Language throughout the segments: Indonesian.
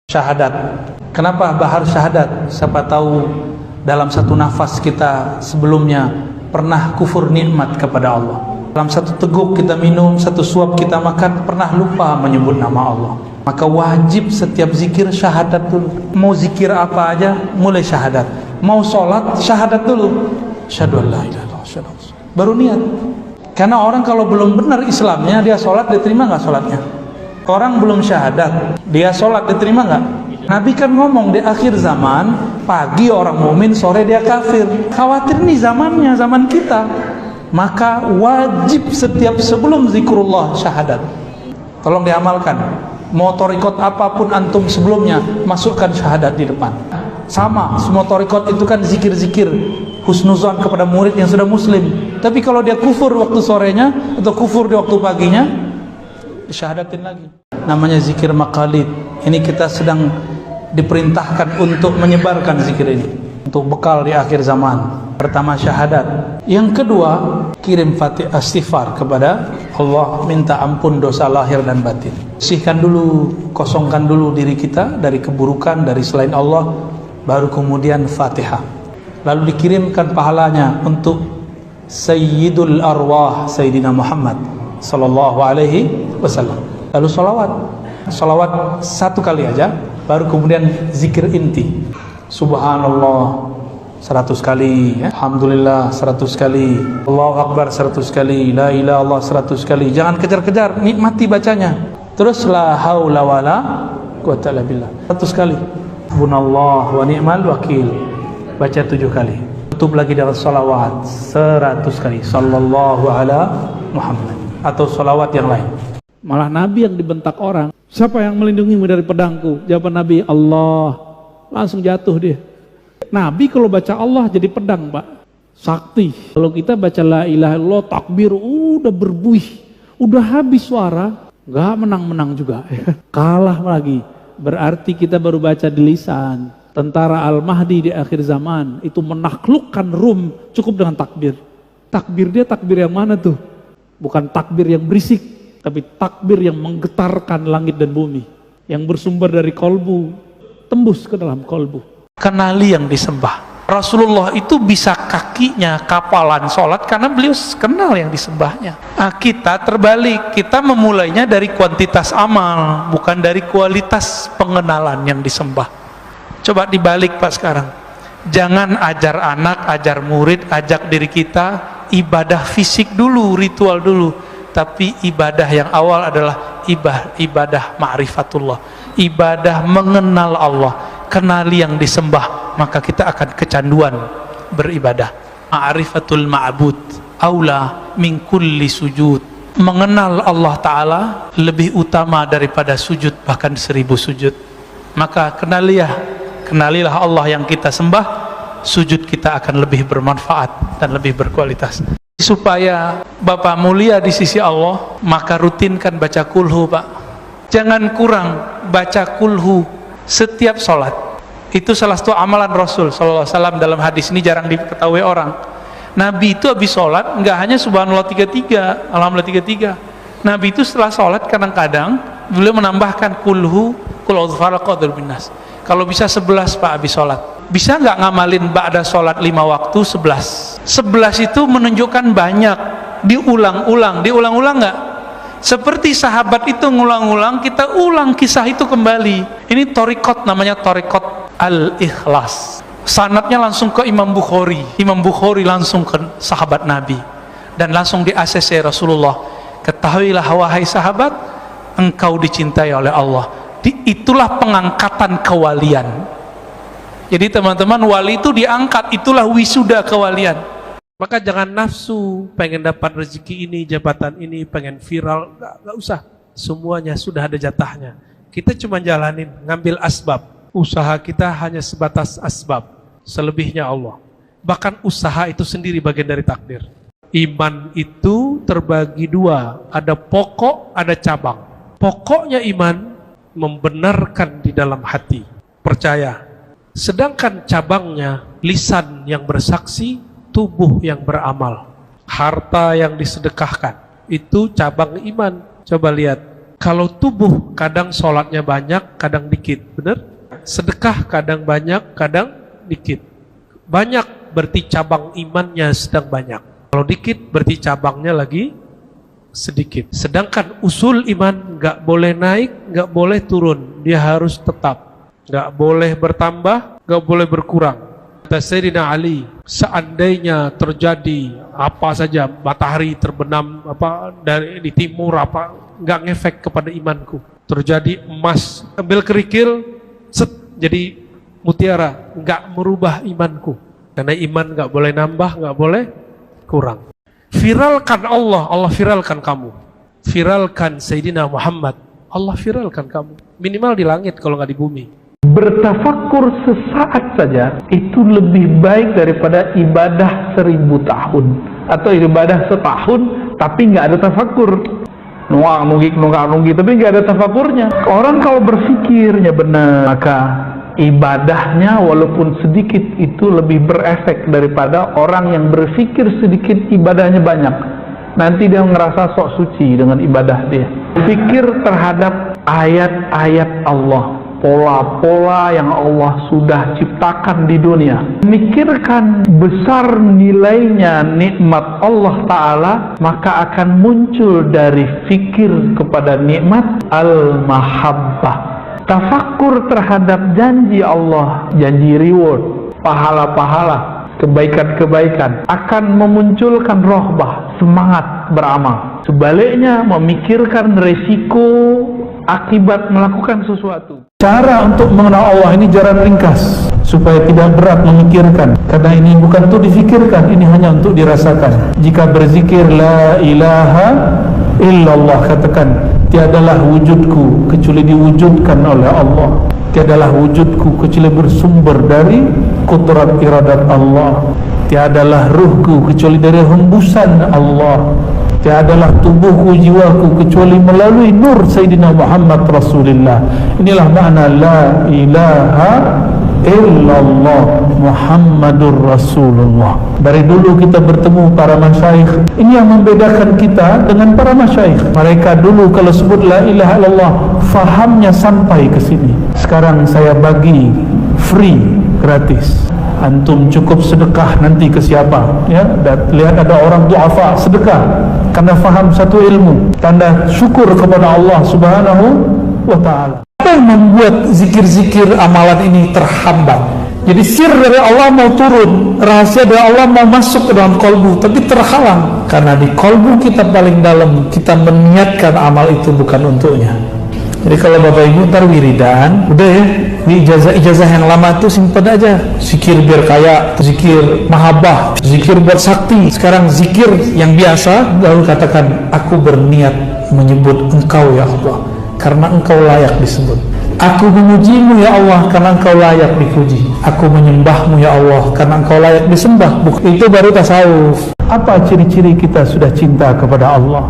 Syahadat. Kenapa bahar syahadat? Siapa tahu dalam satu nafas kita sebelumnya pernah kufur nikmat kepada Allah. Dalam satu teguk kita minum, satu suap kita makan, pernah lupa menyebut nama Allah. Maka wajib setiap zikir syahadat dulu. Mau zikir apa aja, mulai syahadat. Mau sholat, syahadat dulu. Asyhadu an la ilaha illallah, baru niat. Karena orang kalau belum benar Islamnya, dia sholat, diterima nggak sholatnya? Orang belum syahadat, dia sholat, diterima nggak? Nabi kan ngomong di akhir zaman, pagi orang mukmin, sore dia kafir. Khawatir nih zamannya, zaman kita. Maka wajib setiap sebelum zikrullah syahadat. Tolong diamalkan. Mau torikot apapun antum sebelumnya, masukkan syahadat di depan. Sama, semua torikot itu kan zikir-zikir husnuzon kepada murid yang sudah muslim. Tapi kalau dia kufur waktu sorenya atau kufur di waktu paginya, syahadatin lagi. Namanya zikir maqalid. Ini kita sedang diperintahkan untuk menyebarkan zikir ini untuk bekal di akhir zaman. Pertama syahadat, yang kedua kirim fatihah istighfar kepada Allah, minta ampun dosa lahir dan batin. Bersihkan dulu, kosongkan dulu diri kita dari keburukan dari selain Allah, baru kemudian fatihah. Lalu dikirimkan pahalanya untuk Sayyidul Arwah Sayyidina Muhammad sallallahu alaihi wasallam. Lalu salawat satu kali aja, baru kemudian zikir inti. Subhanallah 100 kali, Alhamdulillah 100 kali, Allahu Akbar 100 kali, La ilaha illallah 100 kali. Jangan kejar-kejar, nikmati bacanya. Terus la haula wala quwwata illa billah 100 kali. Subhanallah wa ni'mal wakil, baca 7 kali. Tutup lagi dengan salawat 100 kali, sallallahu ala Muhammad, atau salawat yang lain. Malah Nabi yang dibentak orang, siapa yang melindungimu dari pedangku? Jawaban Nabi, Allah. Langsung jatuh dia. Nabi kalau baca Allah jadi pedang, Pak, sakti. Kalau kita baca la ilaha illallah, takbir, udah berbuih, udah habis suara, nggak menang-menang juga, kalah lagi. Berarti kita baru baca di lisan. Tentara Al-Mahdi di akhir zaman itu menaklukkan Rum cukup dengan takbir. Takbir dia takbir yang mana tuh? Bukan takbir yang berisik, tapi takbir yang menggetarkan langit dan bumi, yang bersumber dari kolbu, tembus ke dalam kolbu. Kenali yang disembah. Rasulullah itu bisa kakinya kapalan sholat karena beliau kenal yang disembahnya. Kita terbalik, kita memulainya dari kuantitas amal, bukan dari kualitas pengenalan yang disembah. Coba dibalik Pak sekarang. Jangan ajar anak, ajar murid, ajak diri kita ibadah fisik dulu, ritual dulu. Tapi ibadah yang awal adalah ibadah ma'rifatullah, ibadah mengenal Allah. Kenali yang disembah, maka kita akan kecanduan beribadah. Ma'rifatul ma'bud aula min kulli sujud. Mengenal Allah Ta'ala lebih utama daripada sujud, bahkan 1000 sujud. Maka kenalilah Allah yang kita sembah, sujud kita akan lebih bermanfaat dan lebih berkualitas. Supaya Bapak mulia di sisi Allah, maka rutinkan baca kulhu, Pak. Jangan kurang baca kulhu setiap sholat. Itu salah satu amalan Rasul SAW. Dalam hadis ini jarang diketahui orang. Nabi itu habis sholat nggak hanya subhanallah 33, alhamdulillah 33. Nabi itu setelah sholat kadang-kadang beliau menambahkan kulhu, kul a'udzu birabbil nas. Kalau bisa 11 Pak habis sholat. Bisa nggak ngamalin ba'da sholat 5 waktu 11? 11 itu menunjukkan banyak, diulang-ulang nggak? Seperti sahabat itu ngulang-ulang, kita ulang kisah itu kembali. Ini torikot, namanya torikot al-ikhlas. Sanadnya langsung ke Imam Bukhari. Imam Bukhari langsung ke sahabat Nabi dan langsung di ACC Rasulullah. Ketahuilah wahai sahabat, engkau dicintai oleh Allah. Itulah pengangkatan kewalian. Jadi teman-teman, wali itu diangkat, itulah wisuda kewalian. Maka jangan nafsu, pengen dapat rezeki ini, jabatan ini, pengen viral, nggak usah. Semuanya sudah ada jatahnya. Kita cuma jalanin, ngambil asbab. Usaha kita hanya sebatas asbab, selebihnya Allah. Bahkan usaha itu sendiri bagian dari takdir. Iman itu terbagi 2, ada pokok, ada cabang. Pokoknya iman membenarkan di dalam hati, percaya. Sedangkan cabangnya lisan yang bersaksi, tubuh yang beramal, harta yang disedekahkan, itu cabang iman. Coba lihat Kalau tubuh kadang sholatnya banyak, kadang dikit, benar? Sedekah kadang banyak, kadang dikit. Banyak berarti cabang imannya sedang banyak. Kalau dikit berarti cabangnya lagi sedikit. Sedangkan usul iman nggak boleh naik, nggak boleh turun, dia harus tetap. Nggak boleh bertambah, nggak boleh berkurang. Kata Sayyidina Ali, seandainya terjadi apa saja, matahari terbenam apa dari di timur apa, nggak ngefek kepada imanku. Terjadi emas, ambil kerikil, set, jadi mutiara, nggak merubah imanku. Karena iman nggak boleh nambah, nggak boleh kurang. Viralkan Allah, Allah viralkan kamu. Viralkan Sayyidina Muhammad, Allah viralkan kamu. Minimal di langit kalau nggak di bumi. Bertafakur sesaat saja itu lebih baik daripada ibadah 1000 tahun atau ibadah setahun tapi nggak ada tafakur. Nunggik tapi nggak ada tafakurnya. Orang kalau berfikirnya benar, maka ibadahnya walaupun sedikit itu lebih berefek daripada orang yang berfikir sedikit ibadahnya banyak. Nanti dia ngerasa sok suci dengan ibadah dia. Fikir terhadap ayat-ayat Allah, pola-pola yang Allah sudah ciptakan di dunia. Mikirkan besar nilainya nikmat Allah Ta'ala, maka akan muncul dari fikir kepada nikmat al-mahabbah. Tafakkur terhadap janji Allah, janji reward, pahala-pahala, kebaikan-kebaikan akan memunculkan rohbah, semangat beramal. Sebaliknya memikirkan resiko akibat melakukan sesuatu. Cara untuk mengenal Allah ini jalan ringkas supaya tidak berat memikirkan, karena ini bukan untuk difikirkan, ini hanya untuk dirasakan. Jika berzikir la ilaha illallah, katakan tiadalah wujudku kecuali diwujudkan oleh Allah, tiadalah wujudku kecuali bersumber dari kudrat iradat Allah, tiadalah ruhku kecuali dari hembusan Allah, tiadalah tubuhku, jiwaku kecuali melalui nur Sayyidina Muhammad Rasulullah. Inilah makna la ilaha illallah Muhammadur Rasulullah. Dari dulu kita bertemu para masyayikh. Ini yang membedakan kita dengan para masyayikh. Mereka dulu kalau sebut la ilaha illallah, fahamnya sampai ke sini. Sekarang saya bagi free, gratis. Antum cukup sedekah nanti ke siapa, ya? Dan lihat ada orang duafa, sedekah karena faham satu ilmu, tanda syukur kepada Allah Subhanahu wa ta'ala. Apa yang membuat zikir-zikir amalan ini terhambat? Jadi sir dari Allah mau turun, rahasia dari Allah mau masuk ke dalam kolbu, tapi terhalang karena di kolbu kita paling dalam kita meniatkan amal itu bukan untuknya. Jadi kalau Bapak Ibu ntar wiridan, udah ya, di ijazah yang lama itu simpen aja. Zikir biar kaya, zikir mahabbah, zikir buat sakti. Sekarang zikir yang biasa, lalu katakan, aku berniat menyebut Engkau ya Allah, karena Engkau layak disebut. Aku memujimu ya Allah, karena Engkau layak dipuji. Aku menyembahmu ya Allah, karena Engkau layak disembah. Itu baru tasawuf. Apa ciri-ciri kita sudah cinta kepada Allah?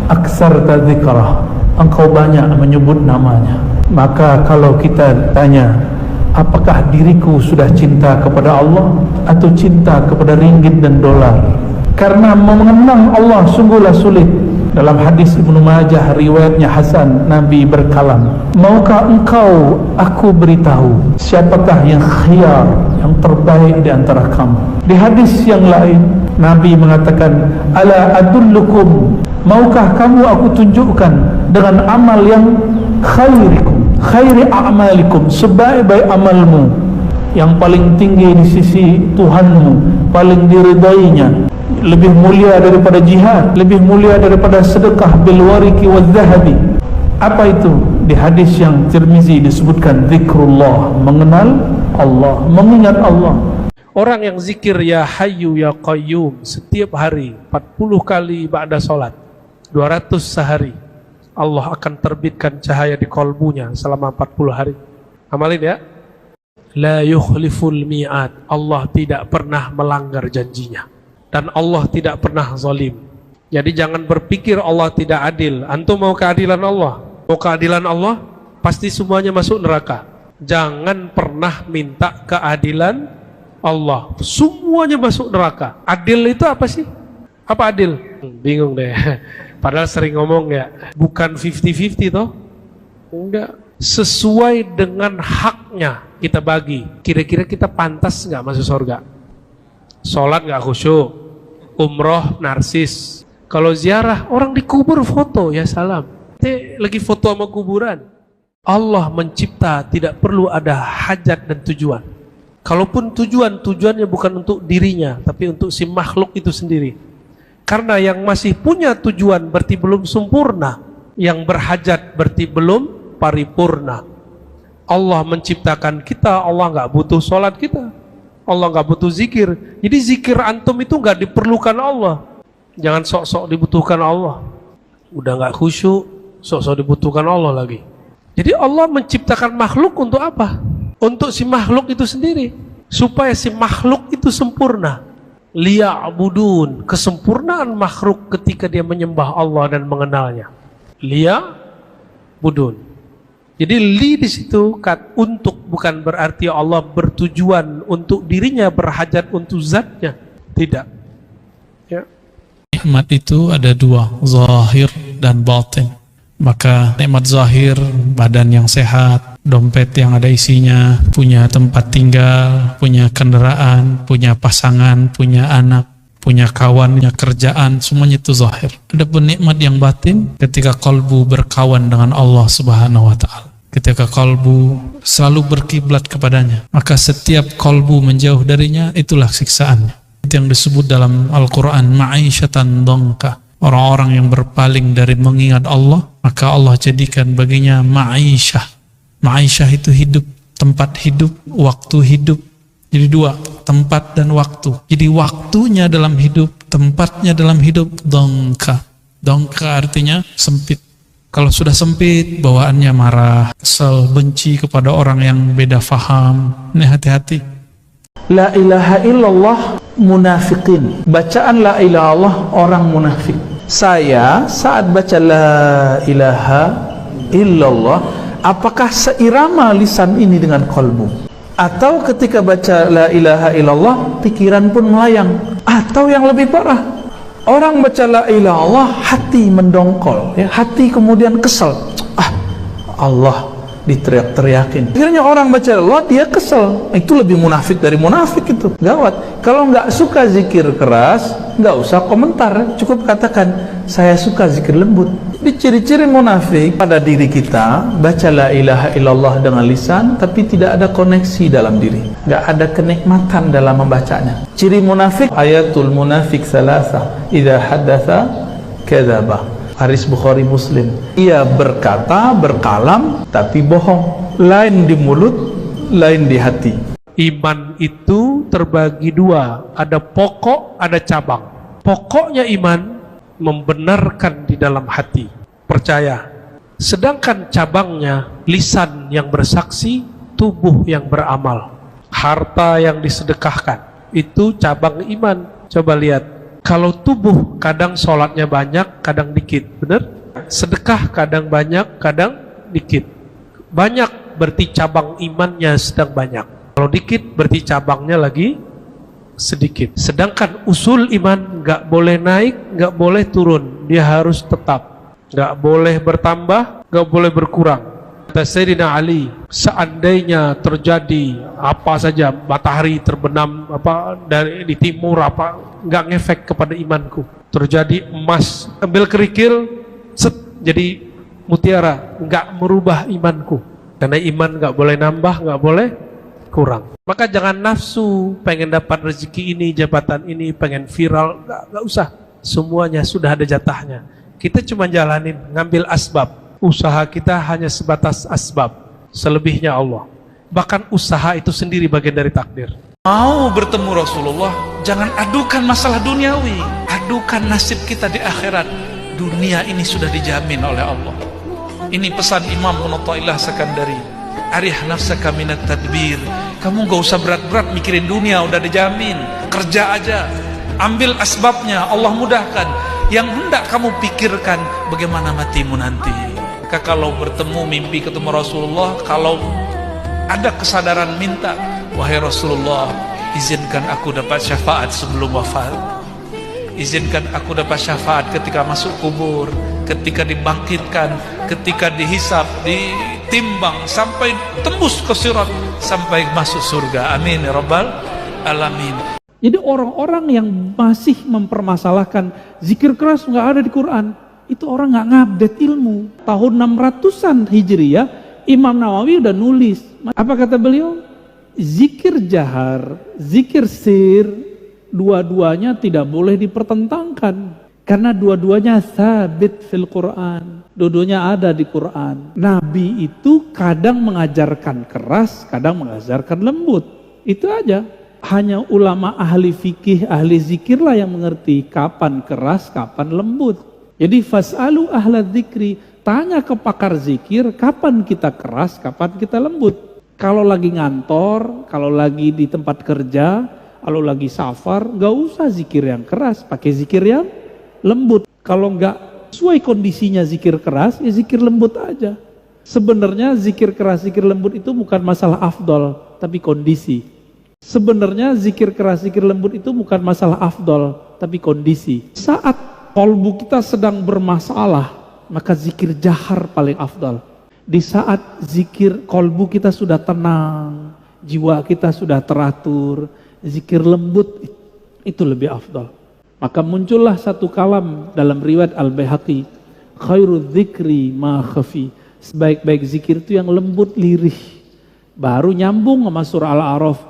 Aksarta dzikrah, engkau banyak menyebut namanya. Maka kalau kita tanya, apakah diriku sudah cinta kepada Allah atau cinta kepada ringgit dan dolar? Karena mengenang Allah sungguhlah sulit. Dalam hadis Ibnu Majah riwayatnya Hasan, Nabi berkalam, maukah engkau aku beritahu siapakah yang khiyar, yang terbaik di antara kamu? Di hadis yang lain Nabi mengatakan, ala adullukum, maukah kamu aku tunjukkan dengan amal yang khairi a'malikum, sebaik-baik amalmu, yang paling tinggi di sisi Tuhanmu, paling diridainya, lebih mulia daripada jihad, lebih mulia daripada sedekah bil wariki wal zahabi. Apa itu? Di hadis yang Tirmizi disebutkan zikrullah, mengenal Allah, mengingat Allah. Orang yang zikir ya hayyu ya qayyum setiap hari 40 kali ba'da salat, 200 sehari, Allah akan terbitkan cahaya di kolbunya selama 40 hari. Amalin ya. La yukhliful mi'ad, Allah tidak pernah melanggar janjinya, dan Allah tidak pernah zalim. Jadi jangan berpikir Allah tidak adil. Antum mau keadilan Allah? Mau keadilan Allah? Pasti semuanya masuk neraka. Jangan pernah minta keadilan Allah, semuanya masuk neraka. Adil itu apa sih? Apa adil? Bingung deh. Padahal sering ngomong ya, bukan 50-50 toh. Enggak. Sesuai dengan haknya kita bagi. Kira-kira kita pantas nggak masuk surga? Sholat nggak khusyuk, umroh narsis. Kalau ziarah orang dikubur foto, ya salam. Lagi foto sama kuburan. Allah mencipta tidak perlu ada hajat dan tujuan. Kalaupun tujuannya bukan untuk dirinya, tapi untuk si makhluk itu sendiri. Karena yang masih punya tujuan berarti belum sempurna, yang berhajat berarti belum paripurna. Allah menciptakan kita, Allah nggak butuh sholat kita, Allah nggak butuh zikir. Jadi zikir antum itu nggak diperlukan Allah. Jangan sok-sok dibutuhkan Allah. Udah nggak khusyuk, sok-sok dibutuhkan Allah lagi. Jadi Allah menciptakan makhluk untuk apa? Untuk si makhluk itu sendiri, supaya si makhluk itu sempurna. Liya'budun, kesempurnaan makhluk ketika dia menyembah Allah dan mengenalnya. Liya'budun. Jadi li di situ untuk, bukan berarti Allah bertujuan untuk dirinya, berhajat untuk zatnya. Tidak. Ya. Nikmat itu ada dua, zahir dan batin. Maka nikmat zahir, badan yang sehat, dompet yang ada isinya, punya tempat tinggal, punya kendaraan, punya pasangan, punya anak, punya kawan, punya kerjaan, semuanya itu zahir. Adapun nikmat yang batin, ketika kalbu berkawan dengan Allah Subhanahu wa ta'ala, ketika kalbu selalu berkiblat kepadanya, maka setiap kalbu menjauh darinya, itulah siksaannya. Itu yang disebut dalam Al-Quran ma'isyatan dongka. Orang-orang yang berpaling dari mengingat Allah, maka Allah jadikan baginya ma'isyah. Ma'isyah itu hidup, tempat hidup, waktu hidup. Jadi dua, tempat dan waktu. Jadi waktunya dalam hidup, tempatnya dalam hidup, dongka. Dongka artinya sempit. Kalau sudah sempit, bawaannya marah, kesel, benci kepada orang yang beda faham. Ini hati-hati. La ilaha illallah munafiqin. Bacaan la ilaha illallah orang munafik. Saya saat baca la ilaha illallah, apakah seirama lisan ini dengan kalbu? Atau ketika baca la ilaha illallah, pikiran pun melayang? Atau yang lebih parah, orang baca la ilaha illallah, hati mendongkol, ya, hati kemudian kesel. Allah diteriak-teriakin. Akhirnya orang baca Allah, dia kesel. Itu lebih munafik dari munafik itu. Gawat. Kalau nggak suka zikir keras, nggak usah komentar. Cukup katakan, saya suka zikir lembut. Di ciri-ciri munafik pada diri kita, baca la ilaha illallah dengan lisan, tapi tidak ada koneksi dalam diri. Nggak ada kenikmatan dalam membacanya. Ciri munafik, ayatul munafik salasa. Idza haddatsa kadzaba. Hadis Bukhari Muslim. Ia berkata, berkalam, tapi bohong. Lain di mulut, lain di hati. Iman itu terbagi dua, ada pokok, ada cabang. Pokoknya iman membenarkan di dalam hati, percaya. Sedangkan cabangnya lisan yang bersaksi, tubuh yang beramal, harta yang disedekahkan. Itu cabang iman. Coba lihat. Kalau tubuh kadang sholatnya banyak, kadang dikit, benar? Sedekah kadang banyak, kadang dikit. Banyak berarti cabang imannya sedang banyak. Kalau dikit berarti cabangnya lagi sedikit. Sedangkan usul iman nggak boleh naik, nggak boleh turun. Dia harus tetap. Nggak boleh bertambah, nggak boleh berkurang. Kata Sayyidina Ali, seandainya terjadi apa saja, matahari terbenam apa dari di timur apa, nggak ngefek kepada imanku. Terjadi emas, ambil kerikil, set, jadi mutiara, nggak merubah imanku. Karena iman nggak boleh nambah, nggak boleh kurang. Maka jangan nafsu, pengen dapat rezeki ini, jabatan ini, pengen viral, nggak usah. Semuanya sudah ada jatahnya. Kita cuma jalanin, ngambil asbab. Usaha kita hanya sebatas asbab, selebihnya Allah. Bahkan usaha itu sendiri bagian dari takdir. Mau bertemu Rasulullah, jangan adukan masalah duniawi, adukan nasib kita di akhirat. Dunia ini sudah dijamin oleh Allah. Ini pesan Imam Ibnu Athaillah Sakandari. Arih nafsaka minat tadbir. Kamu gak usah berat-berat mikirin dunia, udah dijamin. Kerja aja, ambil asbabnya, Allah mudahkan. Yang hendak kamu pikirkan bagaimana matimu nanti. Maka kalau bertemu mimpi ketemu Rasulullah, kalau ada kesadaran minta, wahai Rasulullah, izinkan aku dapat syafaat sebelum wafat. izinkan aku dapat syafaat ketika masuk kubur, ketika dibangkitkan, ketika dihisab, ditimbang, sampai tembus ke sirat, sampai masuk surga. Amin ya rabbal alamin. Jadi orang-orang yang masih mempermasalahkan zikir keras nggak ada di Quran, itu orang nggak ngupdate ilmu. Tahun 600-an Hijriyah, Imam Nawawi udah nulis. Apa kata beliau? Zikir jahar, zikir sir, dua-duanya tidak boleh dipertentangkan. Karena dua-duanya sabit fil Quran. Dua-duanya ada di Quran. Nabi itu kadang mengajarkan keras, kadang mengajarkan lembut. Itu aja. Hanya ulama ahli fikih, ahli zikirlah yang mengerti kapan keras, kapan lembut. Jadi fas'alu ahla dzikri, tanya ke pakar zikir, kapan kita keras, kapan kita lembut. Kalau lagi ngantor, kalau lagi di tempat kerja, kalau lagi safar, gak usah zikir yang keras, pakai zikir yang lembut. Kalau nggak sesuai kondisinya zikir keras, ya zikir lembut aja. Sebenarnya zikir keras, zikir lembut itu bukan masalah afdol, tapi kondisi. Sebenarnya zikir keras, zikir lembut itu bukan masalah afdol, tapi kondisi. Saat kolbu kita sedang bermasalah, maka zikir jahar paling afdol. Di saat zikir kolbu kita sudah tenang, jiwa kita sudah teratur, zikir lembut itu lebih afdal. Maka muncullah satu kalam dalam riwayat Al-Baihaqi, khairu dzikri ma khafi, sebaik-baik zikir itu yang lembut lirih. Baru nyambung sama surah Al-A'raf,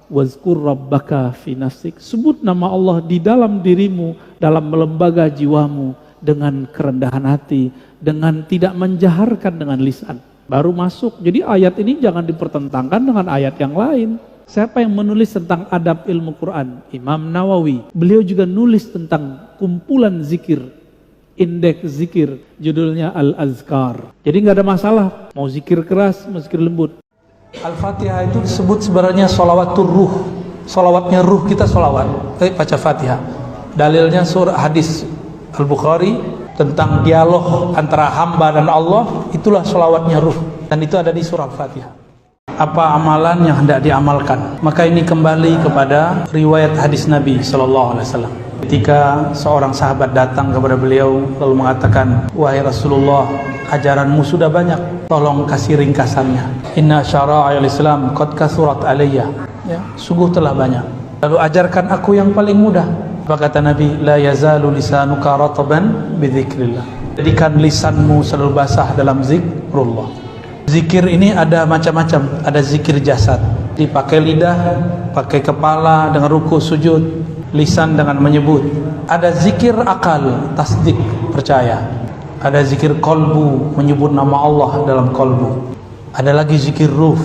wazkur rabbaka fi nafsik, sebut nama Allah di dalam dirimu, dalam lembaga jiwamu, dengan kerendahan hati, dengan tidak menjaharkan dengan lisan. Baru masuk. Jadi ayat ini jangan dipertentangkan dengan ayat yang lain. Siapa yang menulis tentang adab ilmu Quran? Imam Nawawi. Beliau juga nulis tentang kumpulan zikir, indeks zikir, judulnya Al-Azkar. Jadi nggak ada masalah mau zikir keras, mau zikir lembut. Al-Fatihah itu disebut sebenarnya sholawatur ruh. Sholawatnya ruh kita sholawat. Baca Fatihah. Dalilnya surah hadis Al-Bukhari tentang dialog antara hamba dan Allah, itulah sholawatnya ruh. Dan itu ada di surah Al-Fatihah. Apa amalan yang hendak diamalkan? Maka ini kembali kepada riwayat hadis Nabi SAW. Ketika seorang sahabat datang kepada beliau lalu mengatakan, wahai Rasulullah, ajaranmu sudah banyak, tolong kasih ringkasannya. Inna syara'il Islam qad kasurat alayya. Ya, sungguh telah banyak. Lalu ajarkan aku yang paling mudah. Apa kata Nabi? La yazalu lisanuka rataban bidzikrillah. Jadikan lisanmu selalu basah dalam zikrullah. Zikir ini ada macam-macam. Ada zikir jasad, dipakai lidah, pakai kepala dengan ruku sujud, lisan dengan menyebut. Ada zikir akal, tasdik, percaya. Ada zikir kolbu, menyebut nama Allah dalam kolbu. Ada lagi zikir ruh,